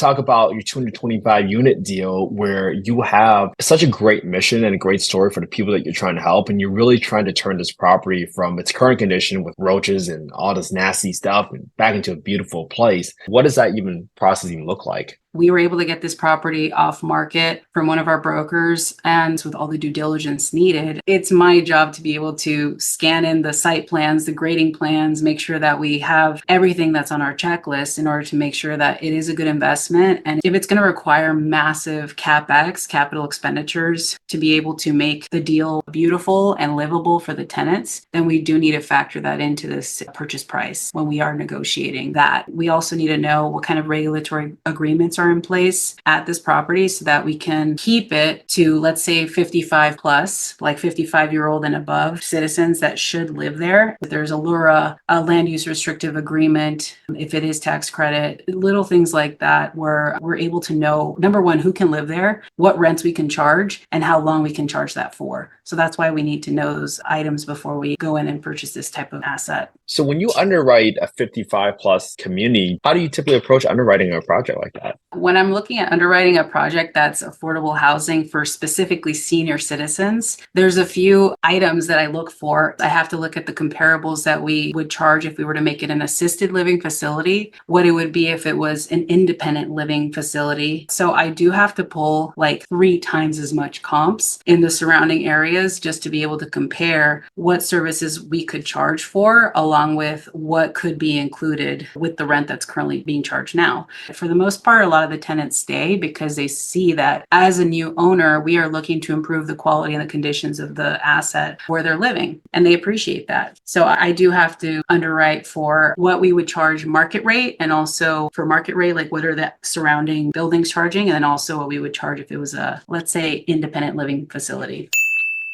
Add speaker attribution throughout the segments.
Speaker 1: talk about your 225 unit deal where you have such a great mission and a great story for the people that you're trying to help. And you're really trying to turn this property from its current condition with roaches and all this nasty stuff and back into a beautiful place. What does that even process even look like?
Speaker 2: We were able to get this property off market from one of our brokers, and with all the due diligence needed, it's my job to be able to scan in the site plans, the grading plans, make sure that we have everything that's on our checklist in order to make sure that it is a good investment. And if it's going to require massive CapEx, capital expenditures, to be able to make the deal beautiful and livable for the tenants, then we do need to factor that into this purchase price when we are negotiating that. We also need to know what kind of regulatory agreements are in place at this property so that we can keep it to, let's say, 55 plus, like 55-year-old and above citizens that should live there. If there's a LURA, a land use restrictive agreement, if it is tax credit, little things like that, where we're able to know, number one, who can live there, what rents we can charge, and how long we can charge that for. So that's why we need to know those items before we go in and purchase this type of asset.
Speaker 1: So when you underwrite a 55 plus community, how do you typically approach underwriting a project like that?
Speaker 2: When I'm looking at underwriting a project that's affordable housing for specifically senior citizens, there's a few items that I look for. I have to look at the comparables that we would charge if we were to make it an assisted living facility, what it would be if it was an independent living facility. So I do have to pull like 3 times as much comps in the surrounding areas just to be able to compare what services we could charge for, along with what could be included with the rent that's currently being charged now. For the most part, a lot of the tenants stay because they see that as a new owner, we are looking to improve the quality and the conditions of the asset where they're living, and they appreciate that. So I do have to underwrite for what we would charge market rate, and also for market rate, like what are the surrounding buildings charging, and then also what we would charge if it was a, let's say, independent living facility.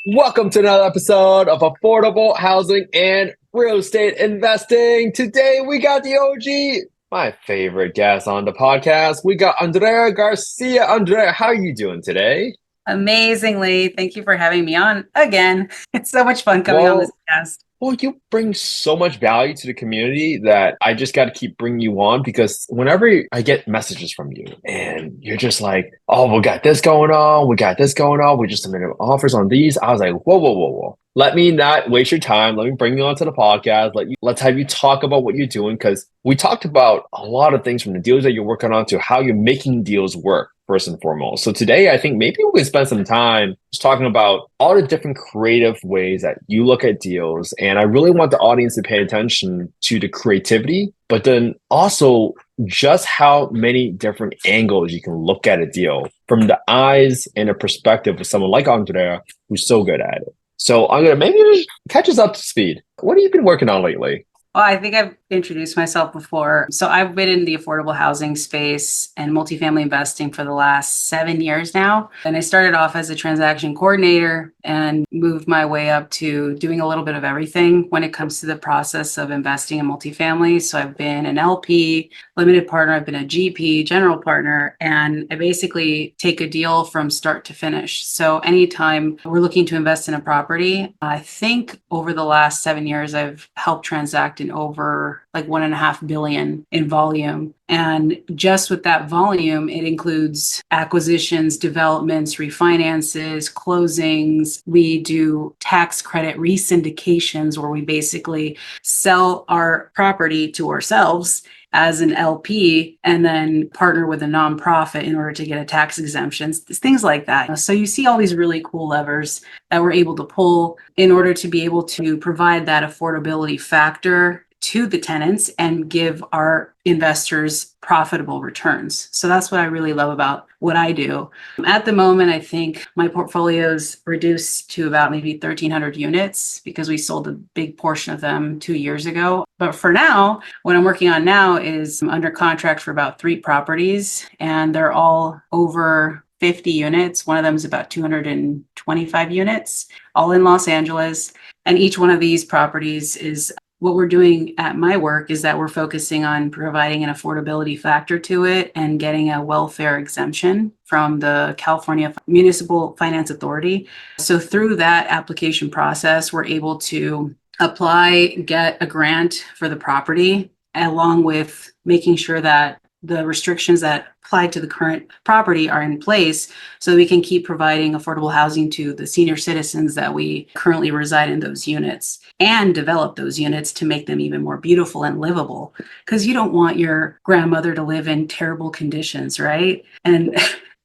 Speaker 1: Welcome to another episode of Affordable Housing and Real Estate Investing. Today we got the OG, my favorite guest on the podcast. We got Andrea Garcia. Andrea, how are you doing today?
Speaker 2: Amazingly. Thank you for having me on again. It's so much fun coming on this podcast.
Speaker 1: Well, you bring so much value to the community that I just got to keep bringing you on, because whenever I get messages from you and you're just like, oh, we got this going on. We got this going on. We just submitted offers on these. I was like, whoa, whoa, whoa, whoa. Let me not waste your time. Let me bring you onto the podcast. Let's have you talk about what you're doing, because we talked about a lot of things, from the deals that you're working on to how you're making deals work, first and foremost. So today, I think maybe we can spend some time just talking about all the different creative ways that you look at deals. And I really want the audience to pay attention to the creativity, but then also just how many different angles you can look at a deal from the eyes and the perspective of someone like Andrea, who's so good at it. So I'm going to maybe just catch us up to speed. What have you been working on lately?
Speaker 2: Well, I think I've introduced myself before. So I've been in the affordable housing space and multifamily investing for the last 7 years now. And I started off as a transaction coordinator and moved my way up to doing a little bit of everything when it comes to the process of investing in multifamily. So I've been an LP, limited partner, I've been a GP, general partner, and I basically take a deal from start to finish. So anytime we're looking to invest in a property, I think over the last 7 years, I've helped transact in over like 1.5 billion in volume. And just with that volume, it includes acquisitions, developments, refinances, closings. We do tax credit resyndications, where we basically sell our property to ourselves as an LP and then partner with a nonprofit in order to get a tax exemption, things like that. So you see all these really cool levers that we're able to pull in order to be able to provide that affordability factor to the tenants and give our investors profitable returns. So that's what I really love about what I do. At the moment, I think my portfolio's reduced to about maybe 1,300 units because we sold a big portion of them 2 years ago. But for now, what I'm working on now is I'm under contract for about 3 properties, and they're all over 50 units. One of them is about 225 units, all in Los Angeles. And each one of these properties is, what we're doing at my work is that we're focusing on providing an affordability factor to it and getting a welfare exemption from the California Municipal Finance Authority. So through that application process, we're able to apply, get a grant for the property, along with making sure that the restrictions that apply to the current property are in place so we can keep providing affordable housing to the senior citizens that we currently reside in those units and develop those units to make them even more beautiful and livable. Because you don't want your grandmother to live in terrible conditions, right? And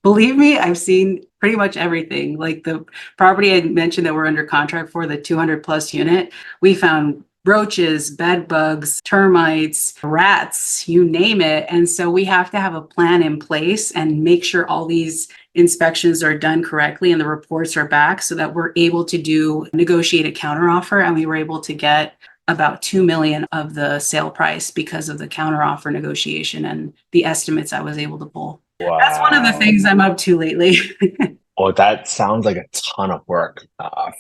Speaker 2: believe me, I've seen pretty much everything. Like the property I mentioned that we're under contract for, the 200 plus unit, we found roaches, bed bugs, termites, rats, you name it. And so we have to have a plan in place and make sure all these inspections are done correctly and the reports are back so that we're able to negotiate a counteroffer. And we were able to get about 2 million of the sale price because of the counteroffer negotiation and the estimates I was able to pull. That's one of the
Speaker 1: Wow.
Speaker 2: things I'm up to lately.
Speaker 1: Well, that sounds like a ton of work,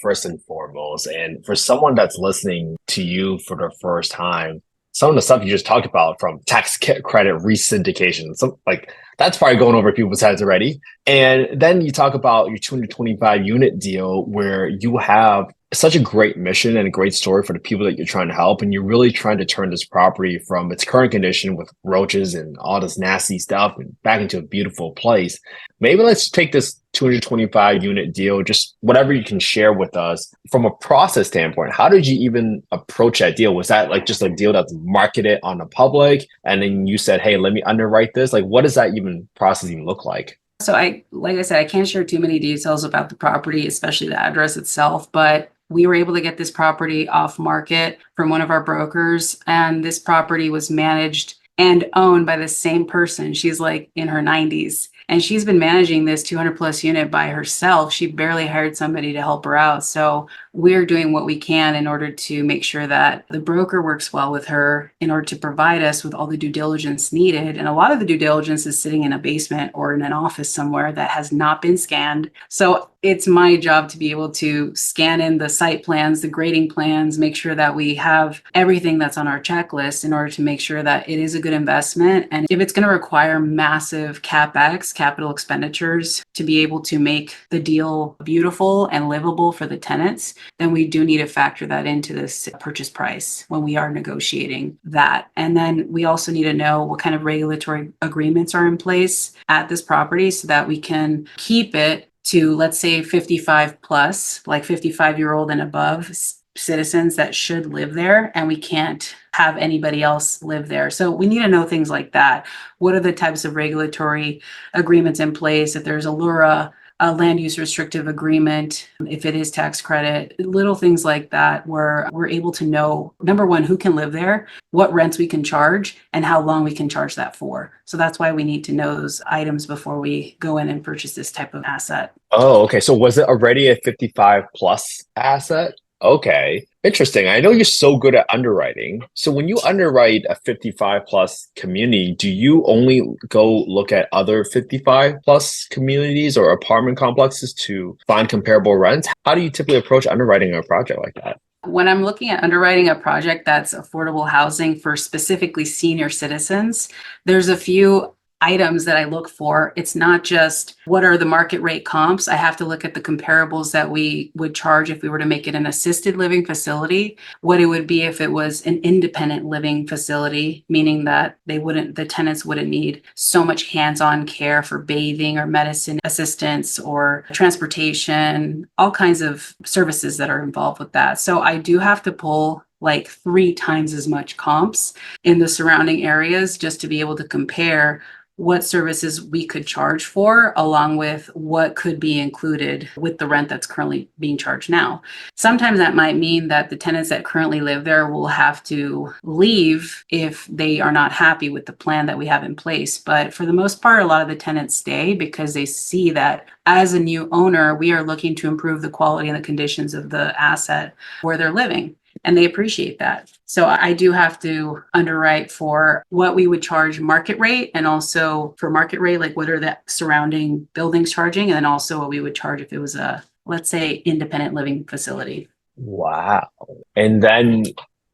Speaker 1: first and foremost. And for someone that's listening to you for the first time, some of the stuff you just talked about from credit resyndication, some like that's probably going over people's heads already. And then you talk about your 225 unit deal where you have such a great mission and a great story for the people that you're trying to help. And you're really trying to turn this property from its current condition with roaches and all this nasty stuff and back into a beautiful place. Maybe let's take this 225 unit deal, just whatever you can share with us from a process standpoint. How did you even approach that deal? Was that like just a deal that's marketed on the public? And then you said, hey, let me underwrite this. Like, what does that even process even look like?
Speaker 2: So like I said, I can't share too many details about the property, especially the address itself, but we were able to get this property off market from one of our brokers. And this property was managed and owned by the same person. She's like in her 90s. And she's been managing this 200 plus unit by herself. She barely hired somebody to help her out. So we're doing what we can in order to make sure that the broker works well with her in order to provide us with all the due diligence needed. And a lot of the due diligence is sitting in a basement or in an office somewhere that has not been scanned. So it's my job to be able to scan in the site plans, the grading plans, make sure that we have everything that's on our checklist in order to make sure that it is a good investment. And if it's going to require massive CapEx, capital expenditures, to be able to make the deal beautiful and livable for the tenants, then we do need to factor that into this purchase price when we are negotiating that. And then we also need to know what kind of regulatory agreements are in place at this property so that we can keep it to, let's say, 55 plus, like 55-year-old and above citizens that should live there, and we can't have anybody else live there. So we need to know things like that. What are the types of regulatory agreements in place? If there's a LURA, a land use restrictive agreement, if it is tax credit, little things like that, where we're able to know, number one, who can live there, what rents we can charge, and how long we can charge that for. So that's why we need to know those items before we go in and purchase this type of asset.
Speaker 1: Oh, okay. So was it already a 55 plus asset? Okay. Interesting. I know you're so good at underwriting. So when you underwrite a 55 plus community, do you only go look at other 55 plus communities or apartment complexes to find comparable rents? How do you typically approach underwriting a project like that?
Speaker 2: When I'm looking at underwriting a project that's affordable housing for specifically senior citizens, there's a few items that I look for. It's not just what are the market rate comps. I have to look at the comparables that we would charge if we were to make it an assisted living facility, what it would be if it was an independent living facility, meaning that the tenants wouldn't need so much hands-on care for bathing or medicine assistance or transportation, all kinds of services that are involved with that. So I do have to pull like 3 times as much comps in the surrounding areas just to be able to compare what services we could charge for, along with what could be included with the rent that's currently being charged now. Sometimes that might mean that the tenants that currently live there will have to leave if they are not happy with the plan that we have in place. But for the most part, a lot of the tenants stay because they see that as a new owner, we are looking to improve the quality and the conditions of the asset where they're living. And they appreciate that. So I do have to underwrite for what we would charge market rate, and also for market rate, like what are the surrounding buildings charging, and then also what we would charge if it was a, let's say, independent living facility.
Speaker 1: Wow. And then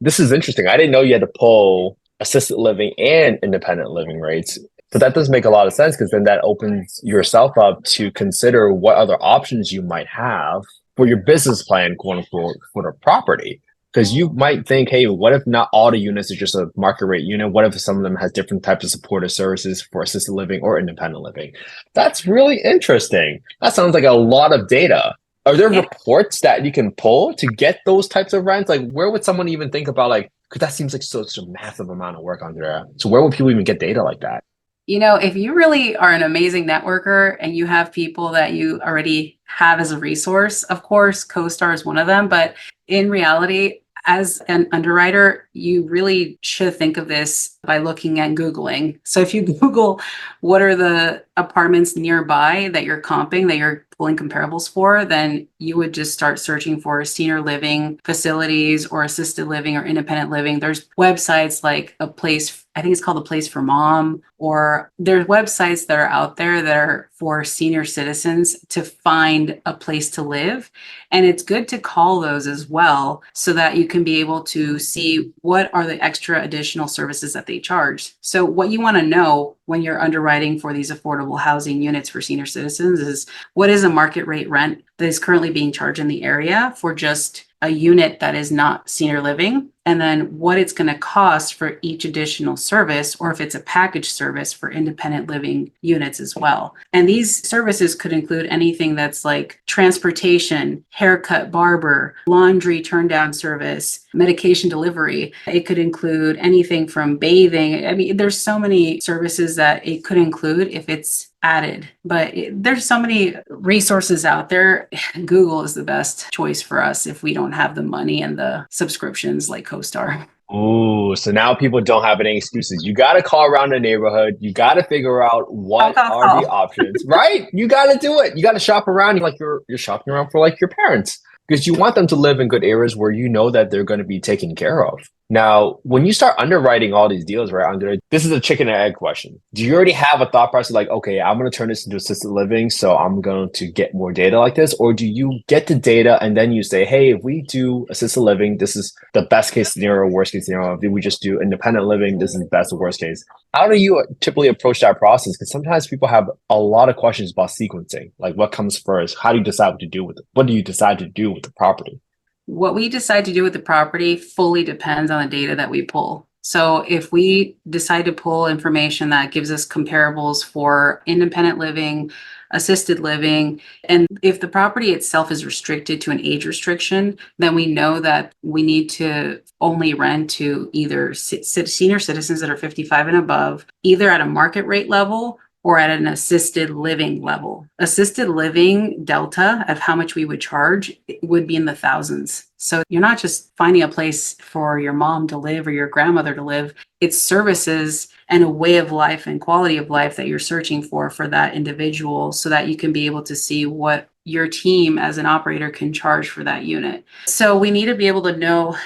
Speaker 1: this is interesting. I didn't know you had to pull assisted living and independent living rates. But that does make a lot of sense because then that opens yourself up to consider what other options you might have for your business plan, quote unquote, for the property. Because you might think, hey, what if not all the units are just a market rate unit? What if some of them has different types of supportive services for assisted living or independent living? That's really interesting. That sounds like a lot of data. Are there
Speaker 2: Yeah.
Speaker 1: reports that you can pull to get those types of rents? Like, where would someone even think about like, because that seems like such a massive amount of work on there. So where would people even get data like that?
Speaker 2: If you really are an amazing networker and you have people that you already have as a resource, of course, CoStar is one of them. But in reality, as an underwriter, you really should think of this by looking at Googling. So if you Google what are the apartments nearby that you're comping, that you're pulling comparables for, then you would just start searching for senior living facilities or assisted living or independent living. There's websites like a place, I think it's called a place for mom, or there's websites that are out there that are for senior citizens to find a place to live. And it's good to call those as well so that you can be able to see what are the extra additional services that they charge. So what you want to know when you're underwriting for these affordable housing units for senior citizens is what is a market rate rent that is currently being charged in the area for just a unit that is not senior living, and then what it's going to cost for each additional service, or if it's a package service for independent living units as well. And these services could include anything that's like transportation, haircut, barber, laundry turn down service, medication delivery. It could include anything from bathing. I mean, there's so many services that it could include if it's added, but there's so many resources out there. Google is the best choice for us if we don't have the money and the subscriptions like CoStar.
Speaker 1: Ooh, so now people don't have any excuses. You got to call around the neighborhood. You got to figure out
Speaker 2: Call,
Speaker 1: what
Speaker 2: call,
Speaker 1: are the
Speaker 2: call.
Speaker 1: options, right? You got to do it. You got to shop around like you're shopping around for like your parents because you want them to live in good areas where you know that they're going to be taken care of. Now, when you start underwriting all these deals, right, Andre, this is a chicken and egg question. Do you already have a thought process like, okay, I'm going to turn this into assisted living, so I'm going to get more data like this? Or do you get the data and then you say, hey, if we do assisted living, this is the best case scenario, worst case scenario. If we just do independent living, this is the best or worst case. How do you typically approach that process? Because sometimes people have a lot of questions about sequencing, like what comes first? How do you decide what to do with it? What do you decide to do with the property?
Speaker 2: What we decide to do with the property fully depends on the data that we pull. So if we decide to pull information that gives us comparables for independent living, assisted living, and if the property itself is restricted to an age restriction, then we know that we need to only rent to either senior citizens that are 55 and above, either at a market rate level or at an assisted living level. Assisted living delta of how much we would charge would be in the thousands. So you're not just finding a place for your mom to live or your grandmother to live. It's services and a way of life and quality of life that you're searching for that individual so that you can be able to see what your team as an operator can charge for that unit. So we need to be able to know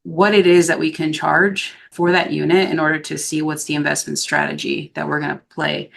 Speaker 2: what it is that we can charge for that unit in order to see what's the investment strategy that we're going to play.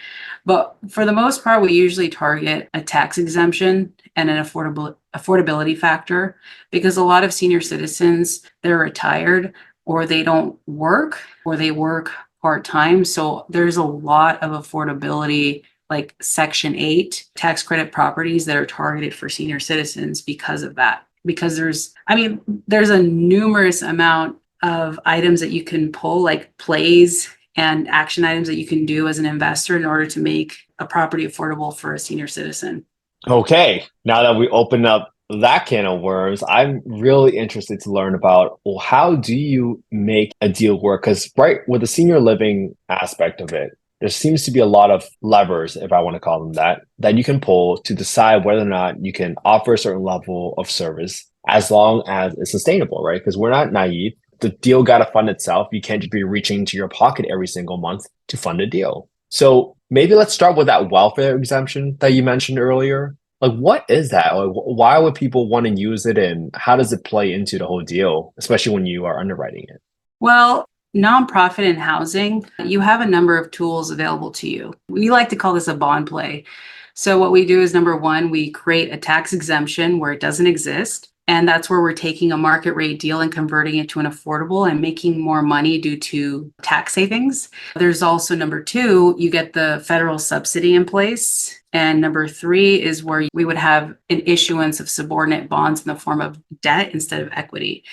Speaker 2: But for the most part, we usually target a tax exemption and an affordability factor because a lot of senior citizens, they're retired or they don't work or they work part-time. So there's a lot of affordability like Section 8 tax credit properties that are targeted for senior citizens because of that. Because there's a numerous amount of items that you can pull, like plays and action items that you can do as an investor in order to make a property affordable for a senior citizen.
Speaker 1: Okay, now that we open up that can of worms, I'm really interested to learn about, well, how do you make a deal work? Because right with the senior living aspect of it, there seems to be a lot of levers, if I want to call them that you can pull to decide whether or not you can offer a certain level of service as long as it's sustainable, right? Because we're not naive. The deal got to fund itself. You can't just be reaching into your pocket every single month to fund a deal. So maybe let's start with that welfare exemption that you mentioned earlier. Like, what is that? Like, why would people want to use it, and how does it play into the whole deal, especially when you are underwriting it?
Speaker 2: Well, nonprofit and housing, you have a number of tools available to you. We like to call this a bond play. So what we do is number one, we create a tax exemption where it doesn't exist. And that's where we're taking a market rate deal and converting it to an affordable and making more money due to tax savings. There's also number two, you get the federal subsidy in place. And number three is where we would have an issuance of subordinate bonds in the form of debt instead of equity.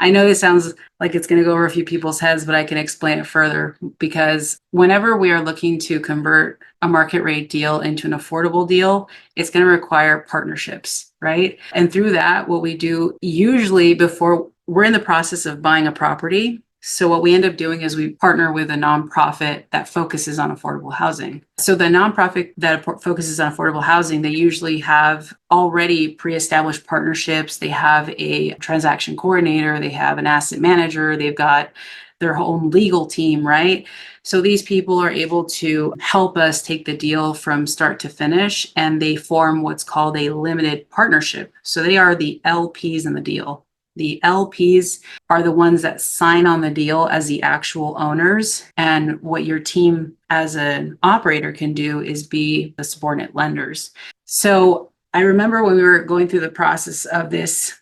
Speaker 2: I know this sounds like it's going to go over a few people's heads, but I can explain it further, because whenever we are looking to convert a market rate deal into an affordable deal, it's going to require partnerships, right? And through that, what we do usually before we're in the process of buying a property. So what we end up doing is we partner with a nonprofit that focuses on affordable housing. So the nonprofit that focuses on affordable housing, they usually have already pre-established partnerships. They have a transaction coordinator, they have an asset manager, they've got their own legal team, right? So these people are able to help us take the deal from start to finish, and they form what's called a limited partnership. So they are the LPs in the deal. The LPs are the ones that sign on the deal as the actual owners. And what your team as an operator can do is be the subordinate lenders. So I remember when we were going through the process of this,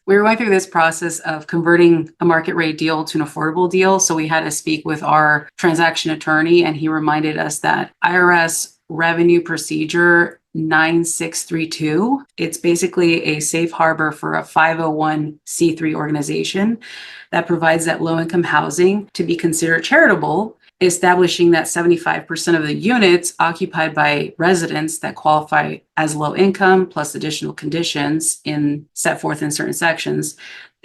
Speaker 2: process of converting a market rate deal to an affordable deal. So we had to speak with our transaction attorney, and he reminded us that IRS revenue procedure 9632. It's basically a safe harbor for a 501c3 organization that provides that low-income housing to be considered charitable, establishing that 75% of the units occupied by residents that qualify as low income, plus additional conditions set forth in certain sections.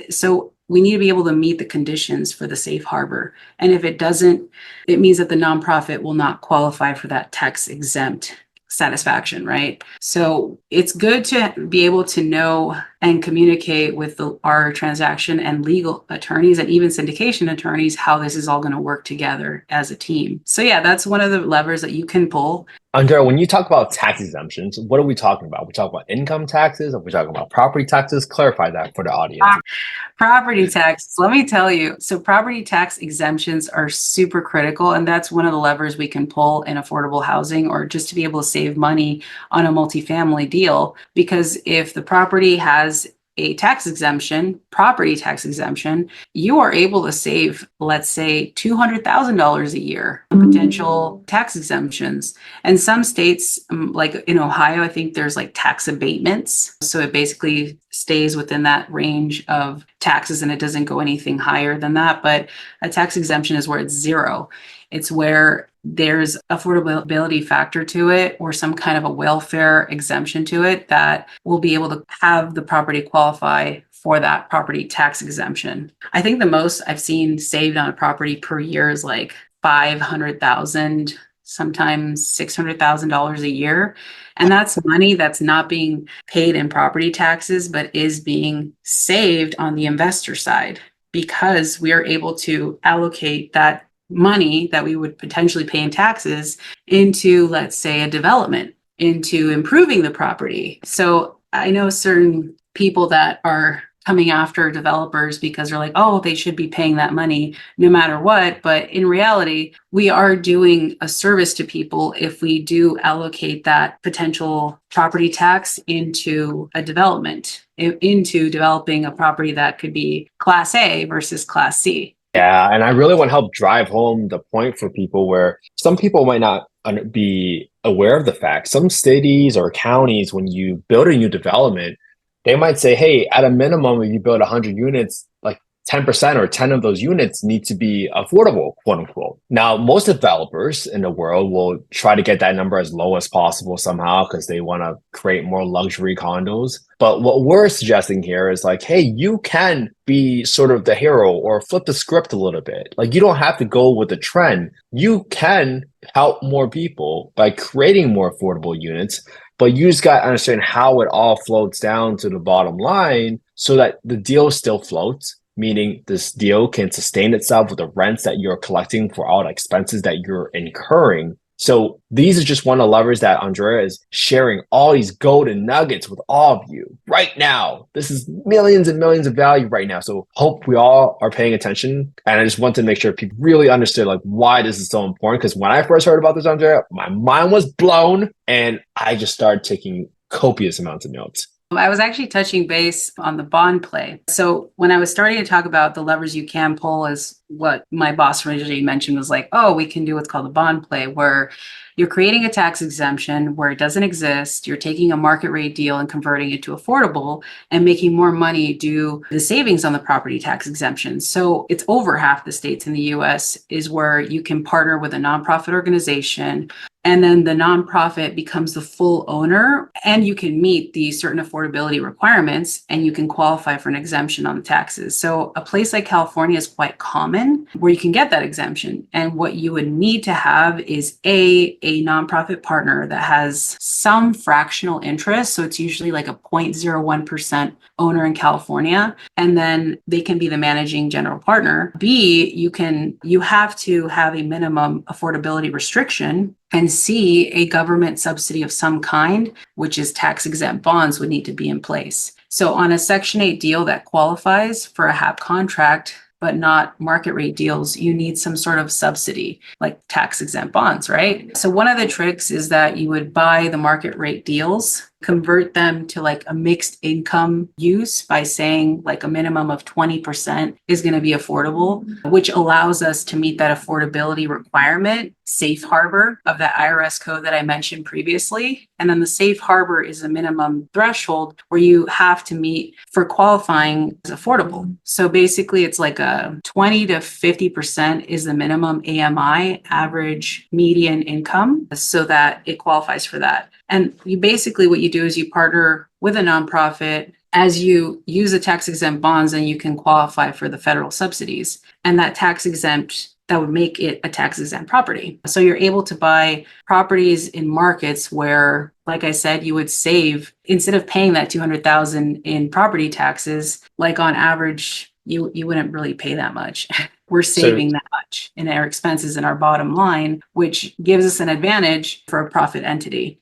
Speaker 2: So we need to be able to meet the conditions for the safe harbor. And if it doesn't, it means that the nonprofit will not qualify for that tax exempt satisfaction, right? So it's good to be able to know and communicate with our transaction and legal attorneys and even syndication attorneys how this is all going to work together as a team. So yeah, that's one of the levers that you can pull.
Speaker 1: Andrea, when you talk about tax exemptions, what are we talking about? We're talking about income taxes? Are we talking about property taxes? Clarify that for the audience.
Speaker 2: Property taxes, let me tell you. So property tax exemptions are super critical, and that's one of the levers we can pull in affordable housing, or just to be able to save money on a multifamily deal. Because if the property has a property tax exemption, you are able to save, let's say, $200,000 a year on potential tax exemptions. And some states, like in Ohio, I think there's like tax abatements. So it basically stays within that range of taxes and it doesn't go anything higher than that. But a tax exemption is where it's zero. It's where there's affordability factor to it or some kind of a welfare exemption to it that will be able to have the property qualify for that property tax exemption. I think the most I've seen saved on a property per year is like $500,000, sometimes $600,000 a year. And that's money that's not being paid in property taxes, but is being saved on the investor side, because we are able to allocate that money that we would potentially pay in taxes into, let's say, a development, into improving the property. So I know certain people that are coming after developers because they're like, oh, they should be paying that money no matter what. But in reality, we are doing a service to people if we do allocate that potential property tax into a development, into developing a property that could be Class A versus Class C.
Speaker 1: Yeah, and I really want to help drive home the point for people where some people might not be aware of the fact. Some cities or counties, when you build a new development, they might say, hey, at a minimum, if you build 100 units, like 10% or 10 of those units need to be affordable, quote unquote. Now, most developers in the world will try to get that number as low as possible somehow because they want to create more luxury condos. But what we're suggesting here is like, hey, you can be sort of the hero or flip the script a little bit. Like, you don't have to go with the trend. You can help more people by creating more affordable units, but you just got to understand how it all floats down to the bottom line so that the deal still floats, meaning this deal can sustain itself with the rents that you're collecting for all the expenses that you're incurring. So these are just one of the levers that Andrea is sharing all these golden nuggets with all of you right now. This is millions and millions of value right now. So hope we all are paying attention. And I just want to make sure people really understood like why this is so important. Because when I first heard about this, Andrea, my mind was blown and I just started taking copious amounts of notes.
Speaker 2: I was actually touching base on the bond play. So when I was starting to talk about the levers you can pull, is what my boss originally mentioned was like, oh, we can do what's called a bond play, where you're creating a tax exemption where it doesn't exist. You're taking a market rate deal and converting it to affordable and making more money due to the savings on the property tax exemption. So it's over half the states in the US is where you can partner with a nonprofit organization, and then the nonprofit becomes the full owner, and you can meet the certain affordability requirements and you can qualify for an exemption on the taxes. So a place like California is quite common where you can get that exemption. And what you would need to have is a nonprofit partner that has some fractional interest. So it's usually like a 0.01% owner in California, and then they can be the managing general partner. B, you have to have a minimum affordability restriction, and C, a government subsidy of some kind, which is tax exempt bonds, would need to be in place. So on a Section 8 deal that qualifies for a HAP contract, but not market rate deals, you need some sort of subsidy, like tax exempt bonds, right? So one of the tricks is that you would buy the market rate deals, convert them to like a mixed income use by saying like a minimum of 20% is going to be affordable, which allows us to meet that affordability requirement, safe harbor of that IRS code that I mentioned previously. And then the safe harbor is a minimum threshold where you have to meet for qualifying as affordable. So basically it's like a 20 to 50% is the minimum AMI, average median income, so that it qualifies for that. And you basically, what you do is you partner with a nonprofit as you use the tax exempt bonds, and you can qualify for the federal subsidies. And that tax exempt, that would make it a tax exempt property. So you're able to buy properties in markets where, like I said, you would save, instead of paying that $200,000 in property taxes, like on average, you wouldn't really pay that much. We're saving that much in our expenses and our bottom line, which gives us an advantage for a profit entity.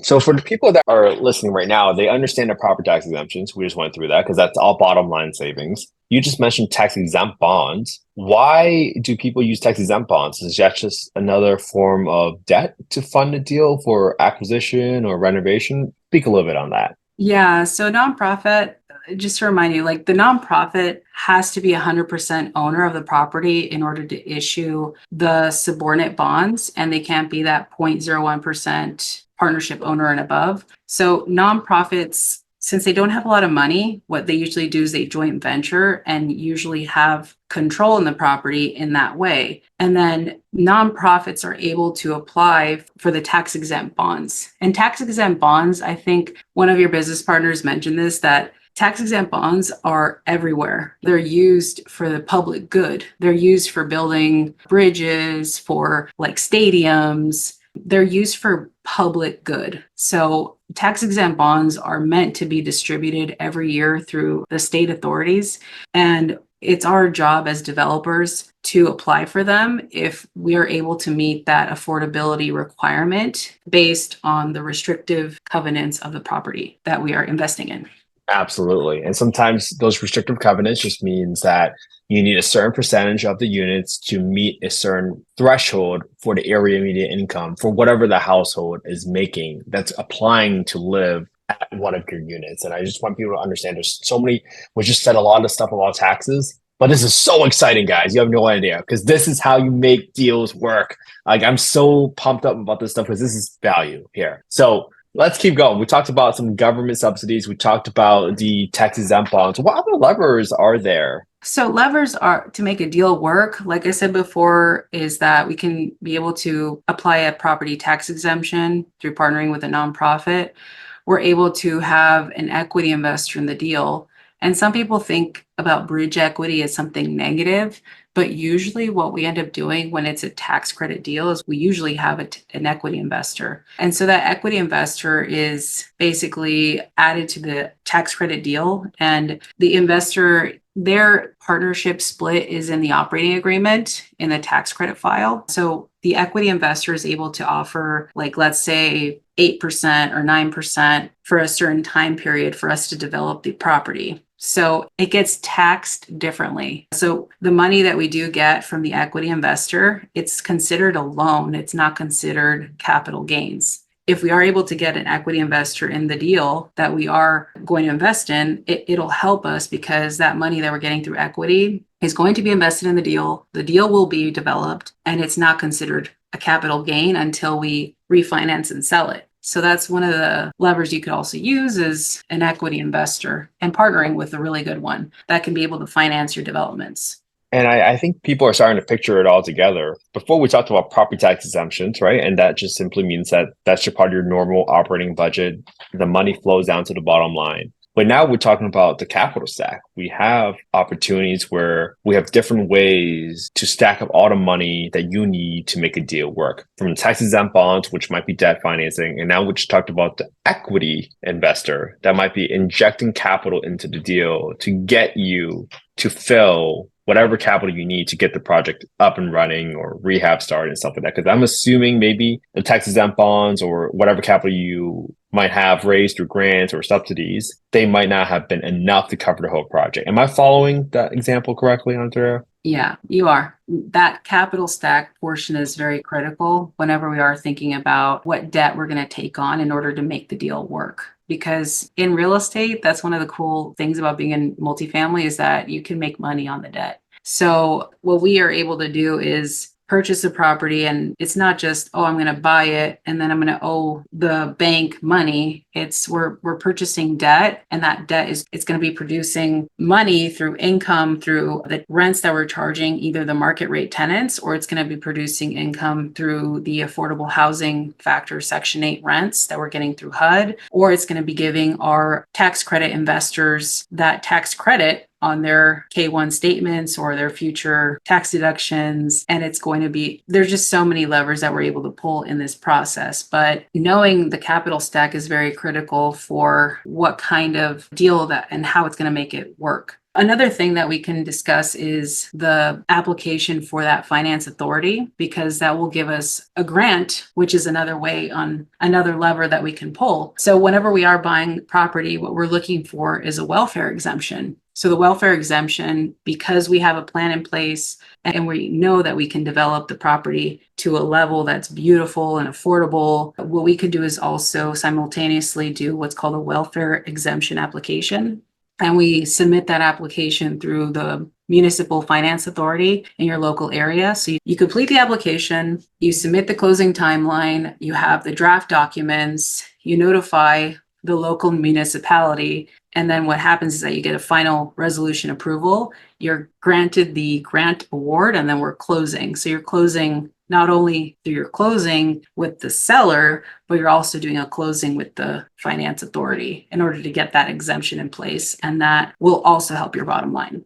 Speaker 1: So for the people that are listening right now, they understand the property tax exemptions. We just went through that because that's all bottom line savings. You just mentioned tax exempt bonds. Why do people use tax exempt bonds? Is that just another form of debt to fund a deal for acquisition or renovation? Speak a little bit on that.
Speaker 2: Yeah. So nonprofit, just to remind you, like the nonprofit has to be 100% owner of the property in order to issue the subordinate bonds, and they can't be that 0.01% partnership owner and above. So nonprofits, since they don't have a lot of money, what they usually do is they joint venture and usually have control in the property in that way. And then nonprofits are able to apply for the tax exempt bonds. And tax exempt bonds, I think one of your business partners mentioned this, that tax exempt bonds are everywhere. They're used for the public good. They're used for building bridges, for like stadiums. They're used for public good. So tax exempt bonds are meant to be distributed every year through the state authorities. And it's our job as developers to apply for them if we are able to meet that affordability requirement based on the restrictive covenants of the property that we are investing in.
Speaker 1: Absolutely. And sometimes those restrictive covenants just means that you need a certain percentage of the units to meet a certain threshold for the area median income for whatever the household is making that's applying to live at one of your units. And I just want people to understand there's so many, we just said a lot of stuff about taxes, but this is so exciting, guys. You have no idea, because this is how you make deals work. Like, I'm so pumped up about this stuff because this is value here. So let's keep going. We talked about some government subsidies. We talked about the tax exempt bonds. What other levers are there?
Speaker 2: So levers are to make a deal work, like I said before, is that we can be able to apply a property tax exemption through partnering with a nonprofit. We're able to have an equity investor in the deal. And some people think about bridge equity as something negative, but usually what we end up doing when it's a tax credit deal is we usually have an equity investor. And so that equity investor is basically added to the tax credit deal, and the investor, their partnership split is in the operating agreement in the tax credit file. So the equity investor is able to offer, like, let's say 8% or 9% for a certain time period for us to develop the property. So it gets taxed differently. So the money that we do get from the equity investor, it's considered a loan. It's not considered capital gains. if we are able to get an equity investor in the deal that we are going to invest in, it'll help us because that money that we're getting through equity is going to be invested in the deal. The deal will be developed and it's not considered a capital gain until we refinance and sell it. So that's one of the levers you could also use is an equity investor and partnering with a really good one that can be able to finance your developments.
Speaker 1: And I think people are starting to picture it all together. Before we talked about property tax exemptions, right? And that just simply means that that's just part of your normal operating budget. The money flows down to the bottom line. But now we're talking about the capital stack. We have opportunities where we have different ways to stack up all the money that you need to make a deal work. From the tax exempt bonds, which might be debt financing, and now we just talked about the equity investor that might be injecting capital into the deal to get you to fill whatever capital you need to get the project up and running or rehab started and stuff like that. Because I'm assuming maybe the tax exempt bonds or whatever capital you might have raised through grants or subsidies, they might not have been enough to cover the whole project. Am I following that example correctly, Andrea?
Speaker 2: Yeah, you are. That capital stack portion is very critical whenever we are thinking about what debt we're going to take on in order to make the deal work. Because in real estate, that's one of the cool things about being in multifamily is that you can make money on the debt. So what we are able to do is purchase a property, and it's not just, oh, I'm going to buy it and then I'm going to owe the bank money. It's we're purchasing debt, and that debt is it's going to be producing money through income through the rents that we're charging, either the market rate tenants, or it's going to be producing income through the affordable housing factor Section 8 rents that we're getting through HUD, or it's going to be giving our tax credit investors that tax credit on their K-1 statements or their future tax deductions. And it's going to be, there's just so many levers that we're able to pull in this process. But knowing the capital stack is very critical for what kind of deal that and how it's going to make it work. Another thing that we can discuss is the application for that finance authority, because that will give us a grant, which is another way on another lever that we can pull. So whenever we are buying property, what we're looking for is a welfare exemption. So the welfare exemption, because we have a plan in place and we know that we can develop the property to a level that's beautiful and affordable, what we could do is also simultaneously do what's called a welfare exemption application. And we submit that application through the municipal finance authority in your local area. So you complete the application, you submit the closing timeline, you have the draft documents, you notify the local municipality. And then what happens is that you get a final resolution approval. You're granted the grant award, and then we're closing. So you're closing not only through your closing with the seller, but you're also doing a closing with the finance authority in order to get that exemption in place. And that will also help your bottom line.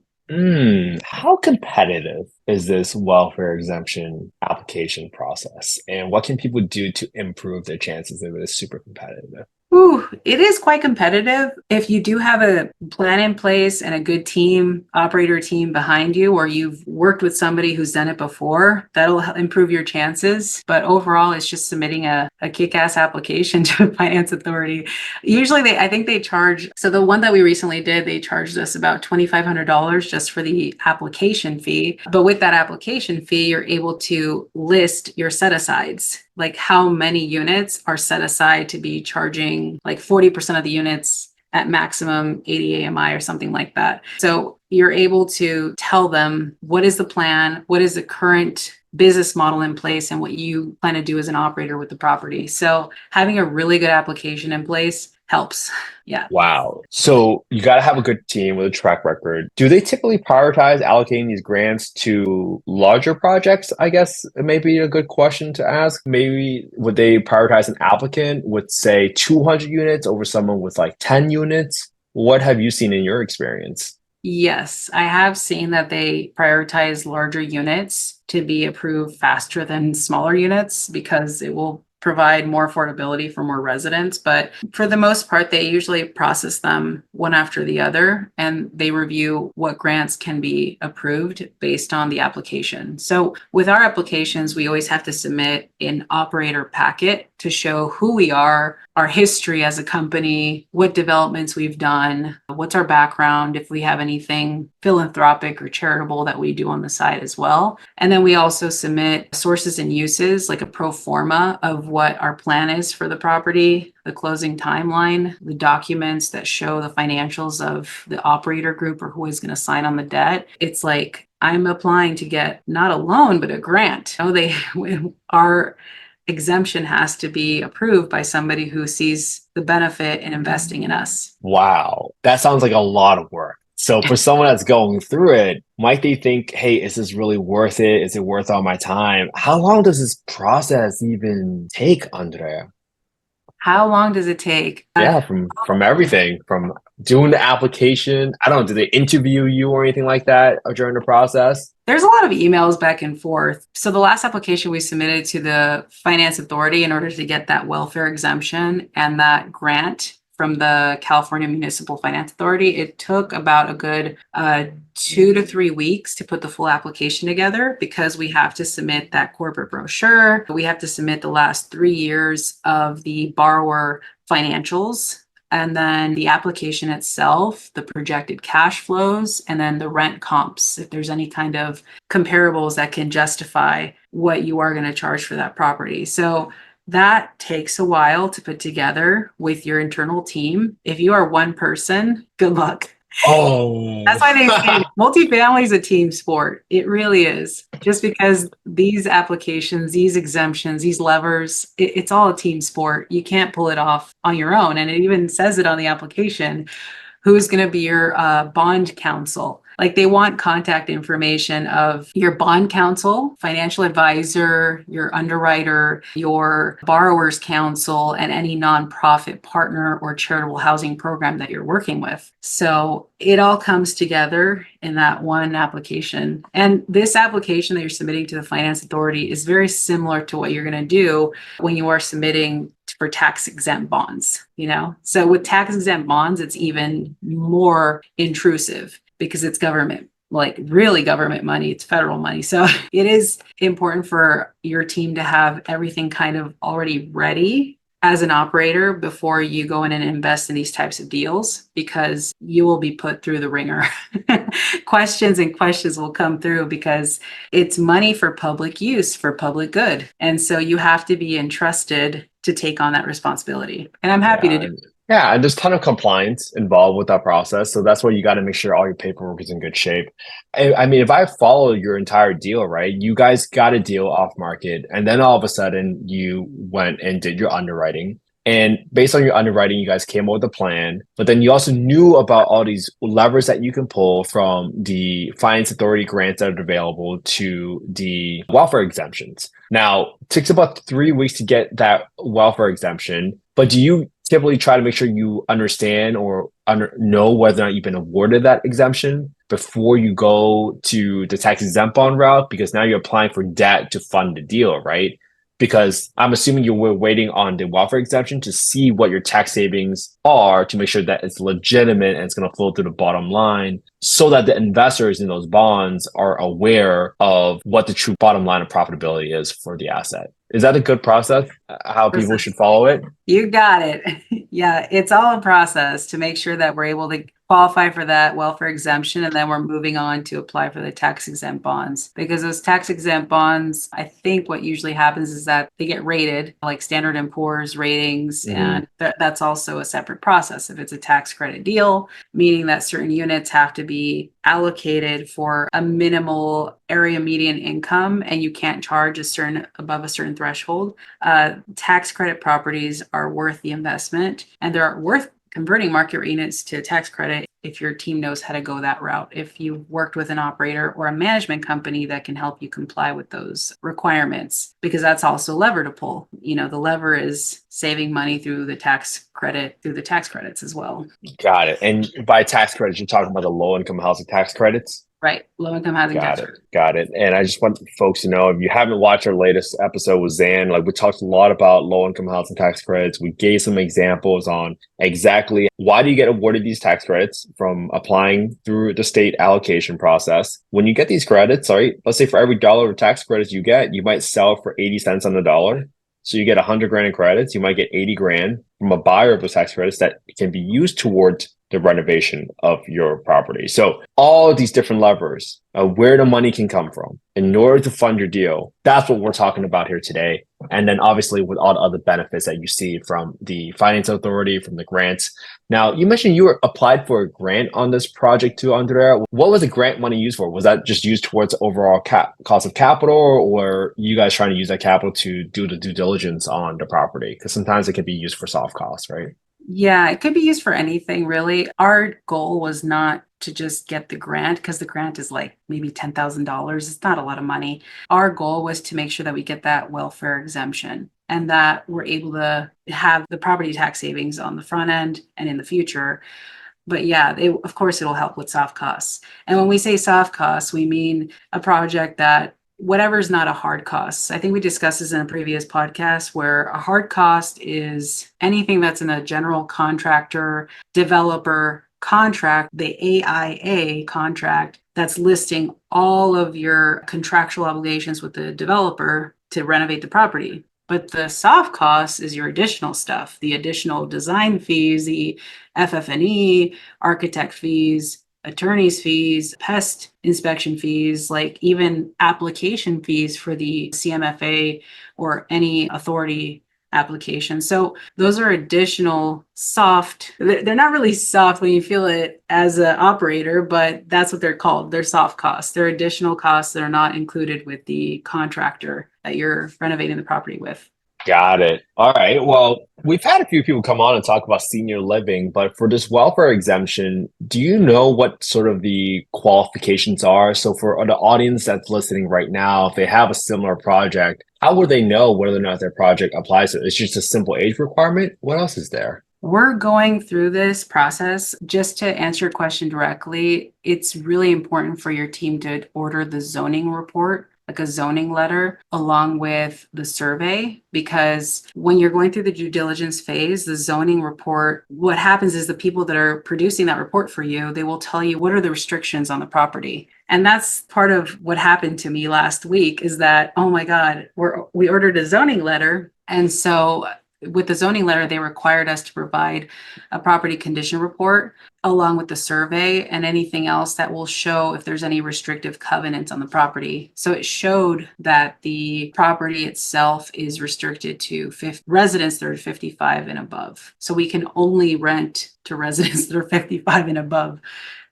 Speaker 1: How competitive is this welfare exemption application process? And what can people do to improve their chances if it is super competitive?
Speaker 2: Ooh, it is quite competitive. If you do have a plan in place and a good team, operator team behind you, or you've worked with somebody who's done it before, that'll improve your chances. But overall, it's just submitting a kick-ass application to a finance authority. Usually I think they charge, so the one that we recently did, they charged us about $2,500 just for the application fee. But with that application fee, you're able to list your set-asides, like how many units are set aside to be charging like 40% of the units at maximum 80 AMI or something like that. So you're able to tell them what is the plan, what is the current business model in place, and what you plan to do as an operator with the property. So having a really good application in place helps. Yeah.
Speaker 1: Wow. So you got to have a good team with a track record. Do they typically prioritize allocating these grants to larger projects? I guess it may be a good question to ask. Maybe would they prioritize an applicant with, say, 200 units over someone with like 10 units? What have you seen in your experience?
Speaker 2: Yes, I have seen that they prioritize larger units to be approved faster than smaller units because it will provide more affordability for more residents. But for the most part, they usually process them one after the other, and they review what grants can be approved based on the application. So with our applications, we always have to submit an operator packet to show who we are, our history as a company, what developments we've done, what's our background, if we have anything philanthropic or charitable that we do on the side as well. And then we also submit sources and uses, like a pro forma of what our plan is for the property, the closing timeline, the documents that show the financials of the operator group or who is going to sign on the debt. It's like I'm applying to get not a loan, but a grant. Our exemption has to be approved by somebody who sees the benefit in investing in us.
Speaker 1: Wow. That sounds like a lot of work. So for someone that's going through it, might they think, hey, is this really worth it? Is it worth all my time? How long does this process even take, Andrea?
Speaker 2: How long does it take?
Speaker 1: Yeah, from everything, from doing the application. I don't know, do they interview you or anything like that during the process?
Speaker 2: There's a lot of emails back and forth. So the last application we submitted to the Finance Authority in order to get that welfare exemption and that grant from the California Municipal Finance Authority, it took about a good 2 to 3 weeks to put the full application together because we have to submit that corporate brochure. We have to submit the last 3 years of the borrower financials. And then the application itself, the projected cash flows, and then the rent comps, if there's any kind of comparables that can justify what you are going to charge for that property. So that takes a while to put together with your internal team. If you are one person, good luck.
Speaker 1: Oh,
Speaker 2: That's why they say multifamily is a team sport. It really is. Just because these applications, these exemptions, these levers, it's all a team sport. You can't pull it off on your own. And it even says it on the application. Who's going to be your bond counsel? Like they want contact information of your bond counsel, financial advisor, your underwriter, your borrower's counsel, and any nonprofit partner or charitable housing program that you're working with. So it all comes together in that one application. And this application that you're submitting to the Finance Authority is very similar to what you're going to do when you are submitting for tax exempt bonds, So with tax exempt bonds, it's even more intrusive because it's government, like really government money, it's federal money. So it is important for your team to have everything kind of already ready as an operator before you go in and invest in these types of deals, because you will be put through the ringer. Questions will come through because it's money for public use, for public good. And so you have to be entrusted to take on that responsibility. And I'm happy to do it.
Speaker 1: Yeah, and there's a ton of compliance involved with that process. So that's why you got to make sure all your paperwork is in good shape. I mean, if I follow your entire deal, right, you guys got a deal off market, and then all of a sudden you went and did your underwriting. And based on your underwriting, you guys came up with a plan, but then you also knew about all these levers that you can pull from the Finance Authority grants that are available to the welfare exemptions. Now, it takes about 3 weeks to get that welfare exemption, but do you typically try to make sure you understand or know whether or not you've been awarded that exemption before you go to the tax exempt bond route? Because now you're applying for debt to fund the deal, right? Because I'm assuming you were waiting on the welfare exemption to see what your tax savings are to make sure that it's legitimate and it's going to flow through the bottom line so that the investors in those bonds are aware of what the true bottom line of profitability is for the asset. Is that a good process? How people should follow it?
Speaker 2: You got it. Yeah, it's all a process to make sure that we're able to qualify for that welfare exemption, and then we're moving on to apply for the tax exempt bonds. Because those tax exempt bonds, I think what usually happens is that they get rated like Standard & Poor's ratings, and that's also a separate process. If it's a tax credit deal, meaning that certain units have to be allocated for a minimal area median income, and you can't charge above a certain threshold. Tax credit properties are worth the investment, and they're worth converting market rate units to tax credit if your team knows how to go that route. If you've worked with an operator or a management company that can help you comply with those requirements, because that's also a lever to pull. The lever is saving money through the tax credits as well.
Speaker 1: Got it. And by tax credits, you're talking about the low income housing tax credits?
Speaker 2: Right. Low income housing tax credit.
Speaker 1: Got it. And I just want folks to know, if you haven't watched our latest episode with Zan, we talked a lot about low income housing tax credits. We gave some examples on exactly why do you get awarded these tax credits from applying through the state allocation process. When you get these credits, right, let's say for every dollar of tax credits you get, you might sell for 80 cents on the dollar. So you get 100 grand in credits, you might get 80 grand from a buyer of those tax credits that can be used towards the renovation of your property. So all of these different levers, where the money can come from in order to fund your deal, that's what we're talking about here today. And then obviously with all the other benefits that you see from the finance authority, from the grants. Now, you mentioned you were applied for a grant on this project too, Andrea. What was the grant money used for? Was that just used towards overall cost of capital, or you guys trying to use that capital to do the due diligence on the property? Because sometimes it can be used for soft costs, right?
Speaker 2: Yeah, it could be used for anything really. Our goal was not to just get the grant because the grant is like maybe $10,000. It's not a lot of money. Our goal was to make sure that we get that welfare exemption and that we're able to have the property tax savings on the front end and in the future. But yeah, of course, it'll help with soft costs. And when we say soft costs, we mean a project that whatever's not a hard cost. I think we discussed this in a previous podcast where a hard cost is anything that's in a general contractor, developer contract, the AIA contract that's listing all of your contractual obligations with the developer to renovate the property. But the soft cost is your additional stuff, the additional design fees, the FF&E, architect fees, attorney's fees, pest inspection fees, like even application fees for the CMFA or any authority application. So those are additional soft. They're not really soft when you feel it as an operator, but that's what they're called. They're soft costs. They're additional costs that are not included with the contractor that you're renovating the property with.
Speaker 1: Got it. All right. Well, we've had a few people come on and talk about senior living, but for this welfare exemption, do you know what sort of the qualifications are? So for the audience that's listening right now, if they have a similar project, how would they know whether or not their project applies to it? It's just a simple age requirement. What else is there?
Speaker 2: We're going through this process. Just to answer your question directly, it's really important for your team to order the zoning report, like a zoning letter, along with the survey, because when you're going through the due diligence phase, the zoning report, what happens is the people that are producing that report for you, they will tell you what are the restrictions on the property. And that's part of what happened to me last week is that, oh my God, we ordered a zoning letter. And so with the zoning letter, they required us to provide a property condition report along with the survey and anything else that will show if there's any restrictive covenants on the property. So it showed that the property itself is restricted to residents that are 55 and above. So we can only rent to residents that are 55 and above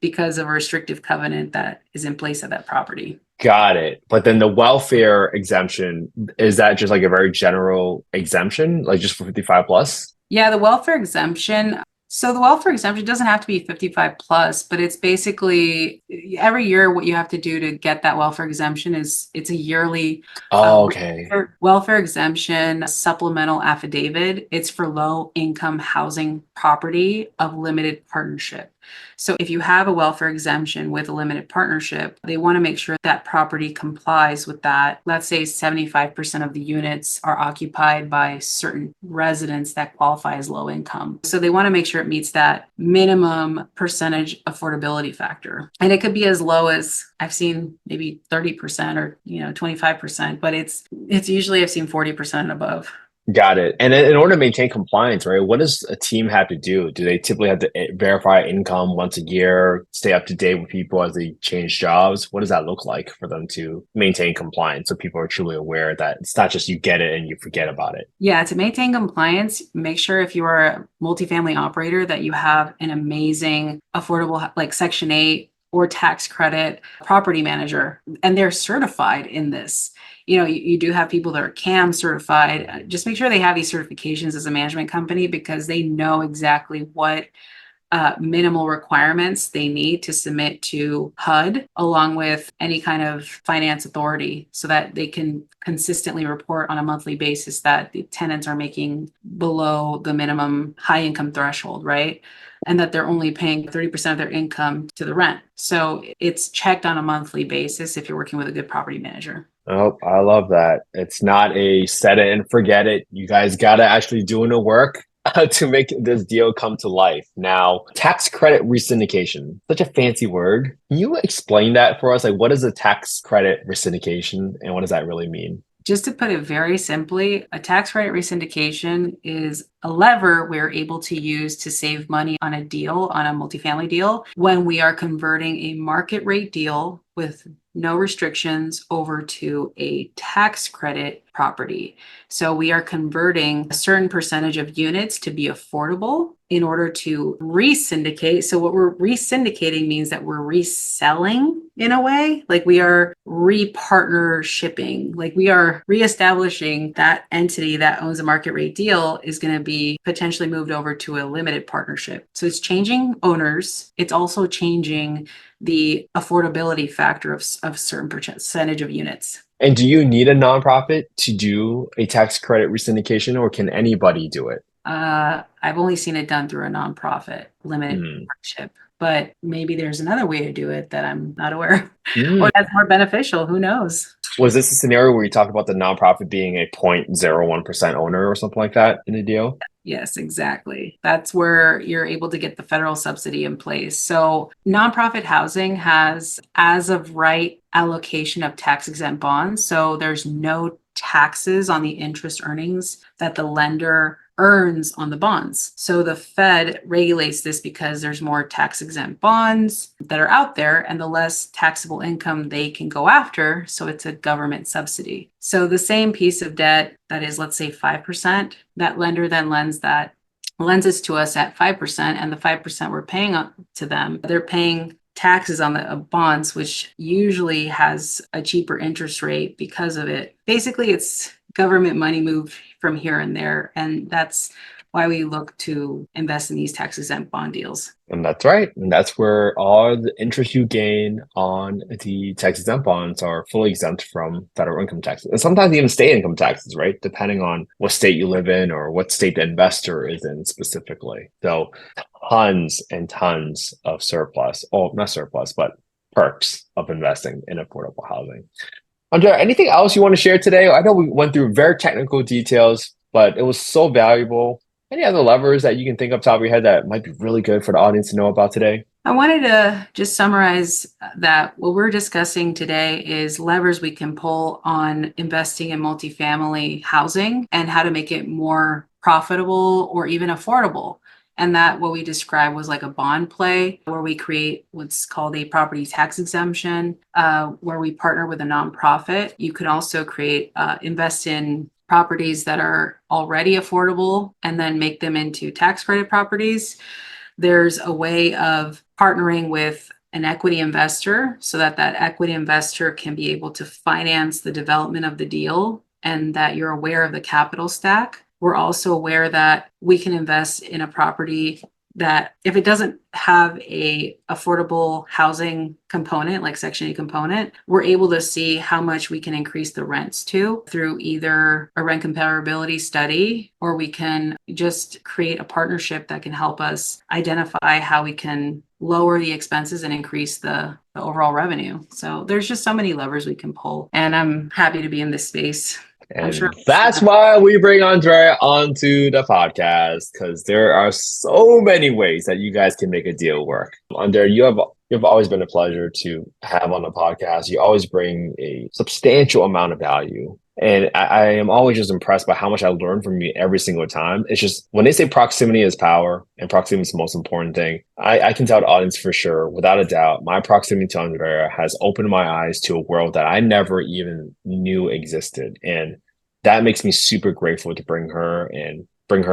Speaker 2: because of a restrictive covenant that is in place at that property.
Speaker 1: Got it. But then the welfare exemption, is that just like a very general exemption, like just for 55 plus?
Speaker 2: Yeah, the welfare exemption. So the welfare exemption doesn't have to be 55 plus, but it's basically every year what you have to do to get that welfare exemption is it's a yearly
Speaker 1: Oh, okay.
Speaker 2: welfare exemption supplemental affidavit. It's for low income housing property of limited partnership. So if you have a welfare exemption with a limited partnership, they want to make sure that property complies with that. Let's say 75% of the units are occupied by certain residents that qualify as low income. So they want to make sure it meets that minimum percentage affordability factor. And it could be as low as I've seen maybe 30% or 25%, but it's usually I've seen 40% and above.
Speaker 1: Got it. And in order to maintain compliance, right, what does a team have to do? Do they typically have to verify income once a year, stay up to date with people as they change jobs? What does that look like for them to maintain compliance so people are truly aware that it's not just you get it and you forget about it?
Speaker 2: Yeah, to maintain compliance, make sure if you are a multifamily operator that you have an amazing affordable like Section 8 or tax credit property manager, and they're certified in this. You do have people that are CAM certified. Just make sure they have these certifications as a management company because they know exactly what minimal requirements they need to submit to HUD along with any kind of finance authority so that they can consistently report on a monthly basis that the tenants are making below the minimum high income threshold, right? And that they're only paying 30% of their income to the rent. So it's checked on a monthly basis if you're working with a good property manager.
Speaker 1: Oh, I love that. It's not a set it and forget it. You guys got to actually doing the work to make this deal come to life. Now, tax credit resyndication, such a fancy word. Can you explain that for us? Like, what is a tax credit resyndication and what does that really mean?
Speaker 2: Just to put it very simply, a tax credit resyndication is a lever we're able to use to save money on a deal, on a multifamily deal, when we are converting a market rate deal with no restrictions over to a tax credit property. So we are converting a certain percentage of units to be affordable in order to resyndicate. So what we're resyndicating means that we're reselling in a way, like we are repartnershipping, like we are reestablishing that entity that owns a market rate deal is going to be potentially moved over to a limited partnership. So it's changing owners. It's also changing the affordability factor of certain percentage of units.
Speaker 1: And do you need a nonprofit to do a tax credit resyndication, or can anybody do it?
Speaker 2: I've only seen it done through a nonprofit limited
Speaker 1: Hmm.
Speaker 2: partnership, but maybe there's another way to do it that I'm not aware of,
Speaker 1: Hmm.
Speaker 2: or that's more beneficial. Who knows?
Speaker 1: Was this a scenario where you talked about the nonprofit being a 0.01% owner or something like that in the deal?
Speaker 2: Yes, exactly. That's where you're able to get the federal subsidy in place. So, nonprofit housing has, as of right, allocation of tax exempt bonds. So, there's no taxes on the interest earnings that the lender earns on the bonds. So, the Fed regulates this because there's more tax exempt bonds that are out there and the less taxable income they can go after. So, it's a government subsidy. So, the same piece of debt that is, let's say, 5%, that lender then lends it to us at 5%, and the 5% we're paying to them, they're paying taxes on the bonds, which usually has a cheaper interest rate because of it. Basically, it's government money moved from here and there, and that's why we look to invest in these tax exempt bond deals.
Speaker 1: And that's right. And that's where all the interest you gain on the tax exempt bonds are fully exempt from federal income taxes. And sometimes even state income taxes, right? Depending on what state you live in or what state the investor is in specifically. So tons and tons of surplus, oh, not surplus, but perks of investing in affordable housing. Andrea, anything else you want to share today? I know we went through very technical details, but it was so valuable. Any other levers that you can think up top of your head that might be really good for the audience to know about today?
Speaker 2: I wanted to just summarize that what we're discussing today is levers we can pull on investing in multifamily housing and how to make it more profitable or even affordable. And that what we described was like a bond play where we create what's called a property tax exemption, where we partner with a nonprofit. You can also invest in properties that are already affordable and then make them into tax credit properties. There's a way of partnering with an equity investor so that that equity investor can be able to finance the development of the deal and that you're aware of the capital stack. We're also aware that we can invest in a property that if it doesn't have a affordable housing component, like Section 8 component, we're able to see how much we can increase the rents to through either a rent comparability study, or we can just create a partnership that can help us identify how we can lower the expenses and increase the overall revenue. So there's just so many levers we can pull, and I'm happy to be in this space. I'm sure.
Speaker 1: And that's why we bring Andrea onto the podcast, because there are so many ways that you guys can make a deal work. Andrea, you've always been a pleasure to have on the podcast. You always bring a substantial amount of value. And I am always just impressed by how much I learn from you every single time. It's just when they say proximity is power and proximity is the most important thing, I can tell the audience for sure, without a doubt, my proximity to Andrea has opened my eyes to a world that I never even knew existed. And that makes me super grateful to bring her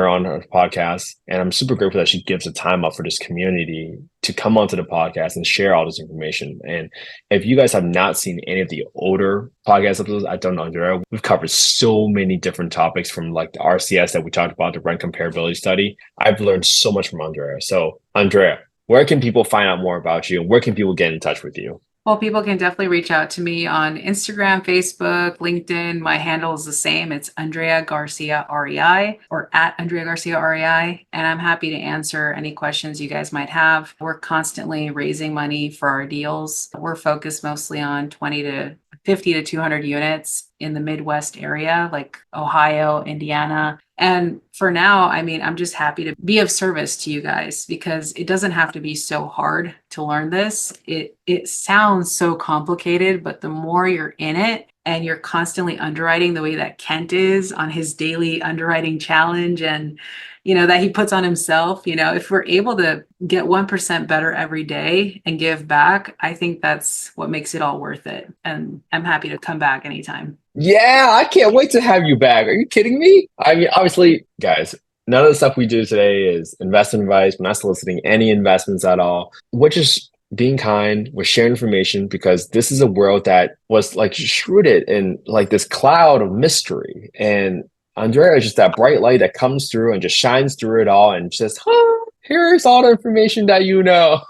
Speaker 1: on her podcast. And I'm super grateful that she gives the time up for this community to come onto the podcast and share all this information. And if you guys have not seen any of the older podcast episodes I've done on Andrea, we've covered so many different topics from like the RCS that we talked about, the rent comparability study. I've learned so much from Andrea. So Andrea, where can people find out more about you? And where can people get in touch with you?
Speaker 2: Well, people can definitely reach out to me on Instagram, Facebook, LinkedIn. My handle is the same. It's Andrea Garcia REI or at Andrea Garcia REI. And I'm happy to answer any questions you guys might have. We're constantly raising money for our deals. We're focused mostly on 20 to 50 to 200 units in the Midwest area, like Ohio, Indiana. And for now, I mean, I'm just happy to be of service to you guys because it doesn't have to be so hard to learn this. It sounds so complicated, but the more you're in it, and you're constantly underwriting the way that Kent is on his daily underwriting challenge and that he puts on himself, if we're able to get 1% better every day and give back, I think that's what makes it all worth it. And I'm happy to come back anytime.
Speaker 1: Yeah, I can't wait to have you back. Are you kidding me? I mean, obviously, guys, none of the stuff we do today is investment advice. We're not soliciting any investments at all. We're just being kind. We're sharing information because this is a world that was like shrouded in like this cloud of mystery. And Andrea is just that bright light that comes through and just shines through it all and says, here's all the information that you know,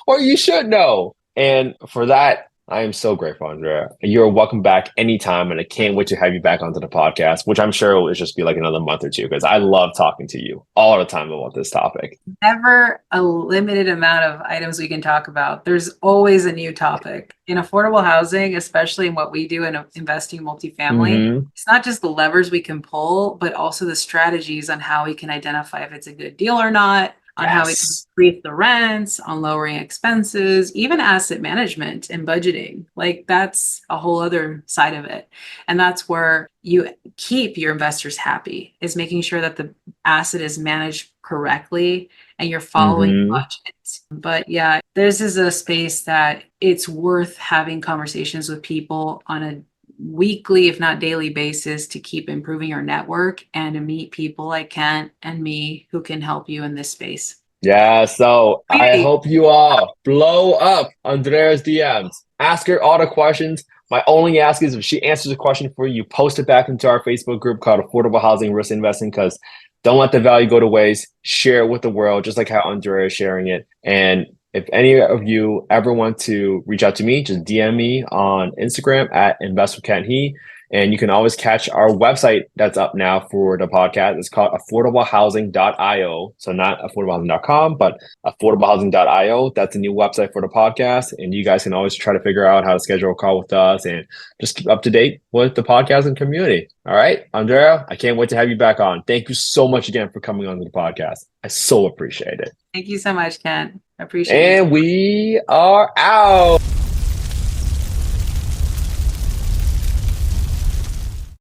Speaker 1: or you should know. And for that, I am so grateful, Andrea. You're welcome back anytime, and I can't wait to have you back onto the podcast, which I'm sure will just be like another month or two because I love talking to you all the time about this topic.
Speaker 2: Never a limited amount of items we can talk about. There's always a new topic. In affordable housing, especially in what we do in investing multifamily, It's not just the levers we can pull, but also the strategies on how we can identify if it's a good deal or not, on how we can increase the rents, on lowering expenses, even asset management and budgeting. Like that's a whole other side of it. And that's where you keep your investors happy, is making sure that the asset is managed correctly and you're following budgets. But yeah, this is a space that it's worth having conversations with people on a weekly, if not daily basis to keep improving your network and to meet people like Kent and me who can help you in this space.
Speaker 1: Yeah, so I hope you all blow up Andrea's DMs. Ask her all the questions. My only ask is if she answers a question for you, post it back into our Facebook group called Affordable Housing Risk Investing, because don't let the value go to waste. Share it with the world, just like how Andrea is sharing it. And if any of you ever want to reach out to me, just DM me on Instagram at InvestWithKentHe. And you can always catch our website that's up now for the podcast. It's called affordablehousing.io. So not affordablehousing.com, but affordablehousing.io. That's a new website for the podcast. And you guys can always try to figure out how to schedule a call with us and just keep up to date with the podcast and community. All right, Andrea, I can't wait to have you back on. Thank you so much again for coming on to the podcast. I so appreciate it.
Speaker 2: Thank you so much, Kent. I appreciate it.
Speaker 1: And we are out.